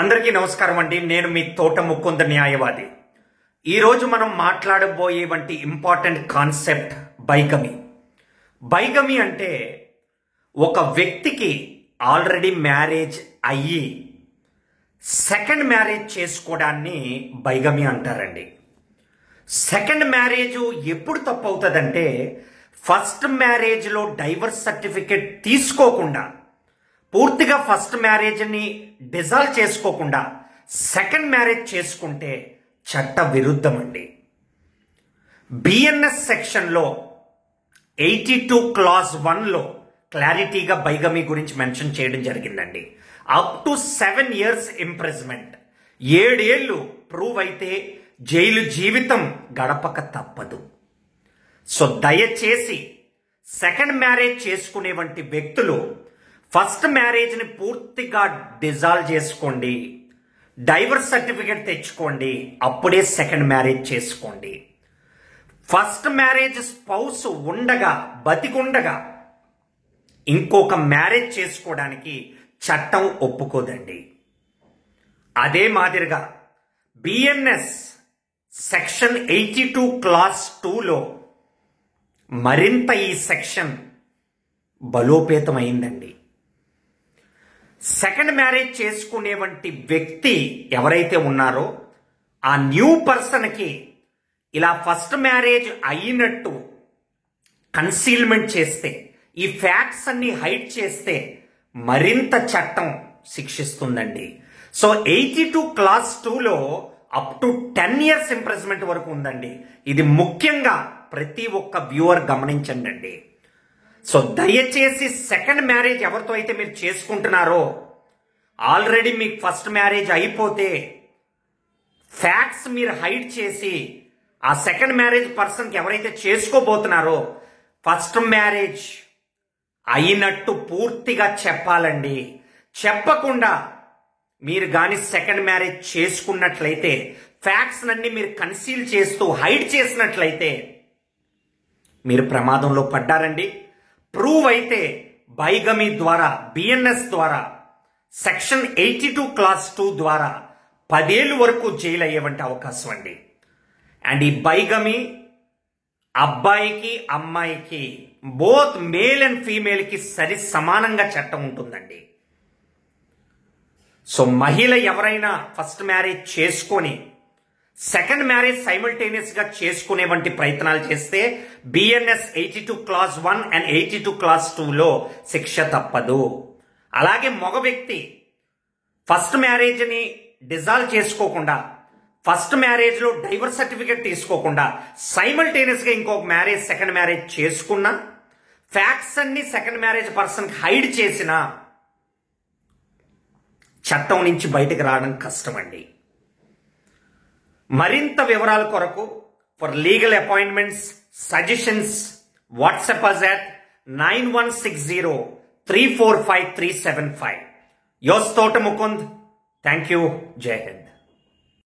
అందరికీ నమస్కారం అండి. నేను మీ తోట ముకుంద న్యాయవాది. ఈరోజు మనం మాట్లాడబోయే వంటి ఇంపార్టెంట్ కాన్సెప్ట్ బైగమి. బైగమి అంటే ఒక వ్యక్తికి ఆల్రెడీ మ్యారేజ్ అయ్యి సెకండ్ మ్యారేజ్ చేసుకోవడాన్ని బైగమి అంటారండి. సెకండ్ మ్యారేజ్ ఎప్పుడు తప్పు అవుతుందంటే ఫస్ట్ మ్యారేజ్లో డైవర్స్ సర్టిఫికేట్ తీసుకోకుండా, పూర్తిగా ఫస్ట్ మ్యారేజ్ని డిజాల్వ్ చేసుకోకుండా సెకండ్ మ్యారేజ్ చేసుకుంటే చట్ట విరుద్ధం అండి. బిఎన్ఎస్ సెక్షన్లో 82 క్లాజ్ 1లో క్లారిటీగా బైగమి గురించి మెన్షన్ చేయడం జరిగిందండి. అప్ టు 7 years ఇంప్రిజ్మెంట్, 7 ఏళ్ళు ప్రూవ్ అయితే జైలు జీవితం గడపక తప్పదు. సో దయచేసి సెకండ్ మ్యారేజ్ చేసుకునే వంటి వ్యక్తులు ఫస్ట్ మ్యారేజ్ని పూర్తిగా డిజాల్వ్ చేసుకోండి, డైవర్స్ సర్టిఫికేట్ తెచ్చుకోండి, అప్పుడే సెకండ్ మ్యారేజ్ చేసుకోండి. ఫస్ట్ మ్యారేజ్ స్పౌస్ ఉండగా, బతికుండగా ఇంకొక మ్యారేజ్ చేసుకోవడానికి చట్టం ఒప్పుకోదండి. అదే మాదిరిగా బిఎన్ఎస్ సెక్షన్ 82 క్లాస్ 2లో మరింత ఈ సెక్షన్ బలోపేతమైందండి. సెకండ్ మ్యారేజ్ చేసుకునే వంటి వ్యక్తి ఎవరైతే ఉన్నారో ఆ న్యూ పర్సన్కి ఇలా ఫస్ట్ మ్యారేజ్ అయినట్టు కన్సీల్మెంట్ చేస్తే, ఈ ఫ్యాక్ట్స్ అన్ని హైడ్ చేస్తే మరింత చట్టం శిక్షిస్తుందండి. సో 82 క్లాస్ 2లో అప్ టు 10 years ఇంప్రిజ్మెంట్ వరకు ఉందండి. ఇది ముఖ్యంగా ప్రతి ఒక్క వ్యూవర్ గమనించండి. సో దయచేసి సెకండ్ మ్యారేజ్ ఎవరితో అయితే మీరు చేసుకుంటున్నారో, ఆల్రెడీ మీకు ఫస్ట్ మ్యారేజ్ అయిపోతే ఫ్యాక్ట్స్ మీరు హైడ్ చేసి ఆ సెకండ్ మ్యారేజ్ పర్సన్కి ఎవరైతే చేసుకోబోతున్నారో ఫస్ట్ మ్యారేజ్ అయినట్టు పూర్తిగా చెప్పాలండి. చెప్పకుండా మీరు కానీ సెకండ్ మ్యారేజ్ చేసుకున్నట్లయితే, ఫ్యాక్ట్స్ అన్ని మీరు కన్సీల్ చేస్తూ హైడ్ చేసినట్లయితే మీరు ప్రమాదంలో పడ్డారండి. ప్రూవ్ అయితే బైగమి ద్వారా, బిఎన్ఎస్ ద్వారా, సెక్షన్ 82 క్లాస్ 2 ద్వారా 10 ఏళ్ళు వరకు జైలు అయ్యేవంటి అవకాశం అండి. అండ్ ఈ బైగమి అబ్బాయికి అమ్మాయికి, బోత్ మేల్ అండ్ ఫీమేల్కి సరి సమానంగా చట్టం ఉంటుందండి. సో మహిళ ఎవరైనా ఫస్ట్ మ్యారేజ్ చేసుకొని సెకండ్ మ్యారేజ్ సైమల్టేనియస్ గా చేసుకునే వంటి ప్రయత్నాలు చేస్తే బిఎన్ఎస్ 82 క్లాస్ 1 అండ్ 82 క్లాస్ 2లో శిక్ష తప్పదు. అలాగే మగ వ్యక్తి ఫస్ట్ మ్యారేజ్ని డిజాల్వ్ చేసుకోకుండా, ఫస్ట్ మ్యారేజ్లో డైవర్స్ సర్టిఫికేట్ తీసుకోకుండా సైమల్టేనియస్గా ఇంకొక మ్యారేజ్, సెకండ్ మ్యారేజ్ చేసుకున్నా, ఫ్యాక్ట్స్ అన్ని సెకండ్ మ్యారేజ్ పర్సన్కి హైడ్ చేసినా చట్టం నుంచి బయటకు రావడం కష్టమండి. మరింత వివరాల కొరకు for legal appointments, suggestions, WhatsApp us at 9160345375. యోస్ తోట ముకుంద్. Thank you. జై హింద్.